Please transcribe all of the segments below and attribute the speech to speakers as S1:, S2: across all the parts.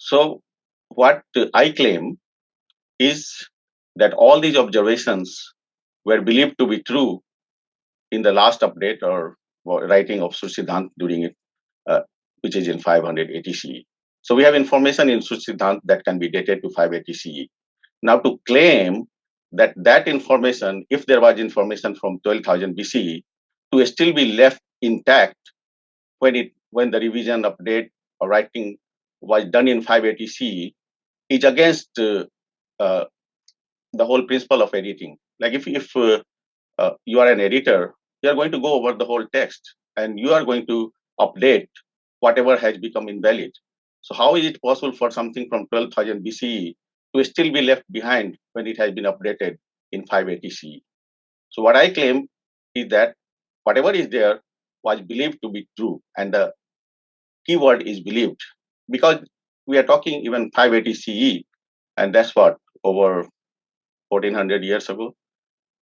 S1: So what I claim is that all these observations were believed to be true in the last update or writing of Surya Siddhant during it, which is in 580 CE. So we have information in Surya Siddhant that can be dated to 580 CE. Now to claim that that information, if there was information from 12,000 BCE, to still be left intact when the revision update or writing was done in 580 CE is against uh, the whole principle of editing. Like if you are an editor, you are going to go over the whole text and you are going to update whatever has become invalid. So how is it possible for something from 12,000 BCE to still be left behind when it has been updated in 580 CE? So what I claim is that whatever is there was believed to be true, and the keyword is believed, because we are talking even 580 CE, and that's what, over 1400 years ago.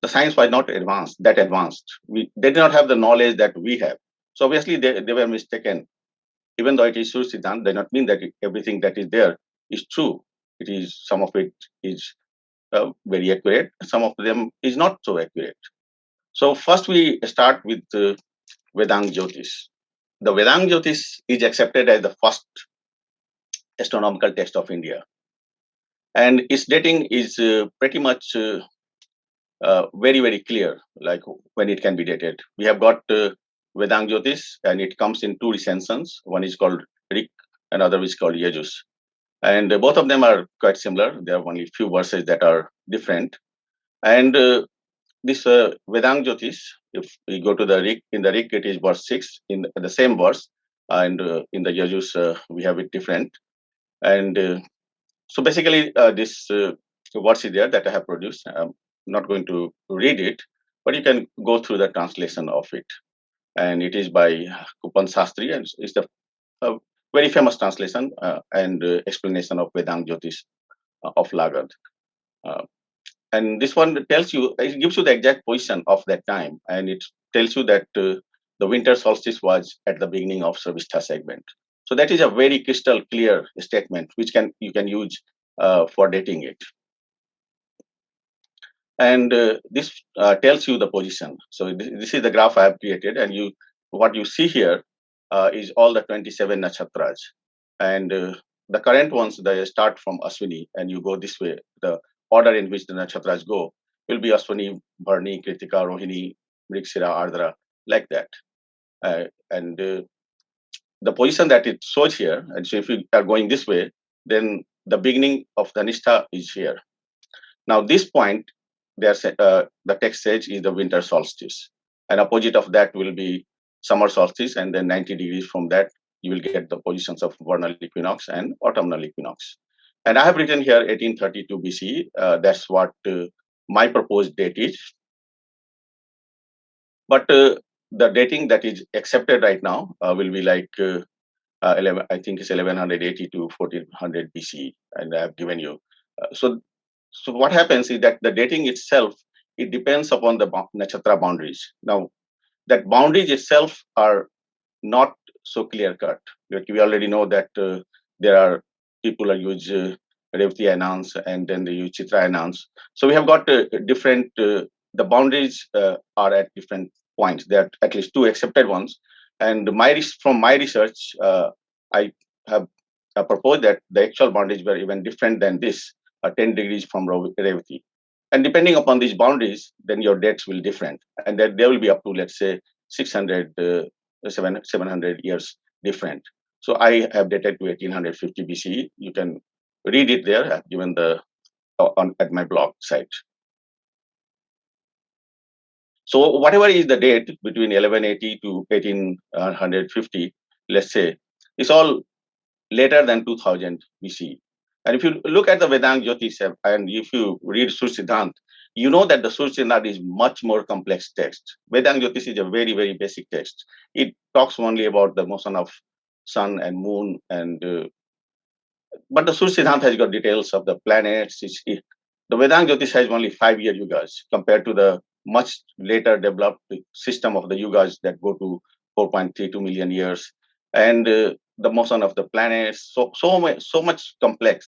S1: The science was not advanced. They did not have the knowledge that we have. So obviously they were mistaken. Even though it is Surya Siddhant, does not mean that everything that is there is true. It is, some of it is very accurate. Some of them is not so accurate. So first we start with Vedāṅga Jyotiśa. The Vedāṅga Jyotiśa is accepted as the first astronomical text of India, and its dating is pretty much very clear, like when it can be dated. We have got Vedāṅga Jyotiśa, and it comes in two recensions. One is called Rik, another is called Yajus. And both of them are quite similar. There are only few verses that are different. And this Vedāṅga Jyotiśa, if we go to the Rik, in the Rik it is verse 6, in the same verse, and in the Yajus we have it different. And so basically this verse is there that I have produced. I'm not going to read it, but you can go through the translation of it. And it is by Kupan Sastri, and it's the very famous translation and explanation of Vedāṅga Jyotiśa of Lagad. And this one tells you, it gives you the exact position of that time, and it tells you that the winter solstice was at the beginning of Sarvistha segment. So that is a very crystal clear statement, which you can use for dating it. And this tells you the position. So this is the graph I have created, and what you see here is all the 27 nakshatras, and the current ones, they start from Ashwini, and you go this way. The order in which the nakshatras go will be Ashwini, Bharani, Kritika, Rohini, Mriksira, Ardra, like that. And the position that it shows here, and so if you are going this way, then the beginning of the Nishtha is here. Now this point, the text says, is the winter solstice, and opposite of that will be summer solstice, and then 90 degrees from that you will get the positions of vernal equinox and autumnal equinox. And I have written here 1832 BCE. That's what my proposed date is. But the dating that is accepted right now will be like 11, I think it's 1180 to 1400 BCE, and I have given you. So what happens is that the dating itself, it depends upon the nakshatra boundaries. Now, that boundaries itself are not so clear cut. Like we already know that there are people who use Revati announce, and then they use Chitra announce. So we have got different, the boundaries are at different points. There are at least two accepted ones. And from my research, I have proposed that the actual boundaries were even different than this, 10 degrees from Revati. And depending upon these boundaries, then your dates will different. And then they will be up to, let's say, 600, 700 years different. So I have dated to 1850 BCE. You can read it there. I've given at my blog site. So whatever is the date between 1180 to 1850, let's say, it's all later than 2000 BCE. And if you look at the Vedāṅga Jyotiśa, and if you read Surya Siddhant, you know that the Surya Siddhanta is much more complex text. Vedāṅga Jyotiśa is a very basic text. It talks only about the motion of sun and moon, and but the Surya Siddhanta has got details of the planets. The Vedāṅga Jyotiśa has only 5-year yugas compared to the much later developed system of the yugas that go to 4.32 million years. And the motion of the planets, so much complex.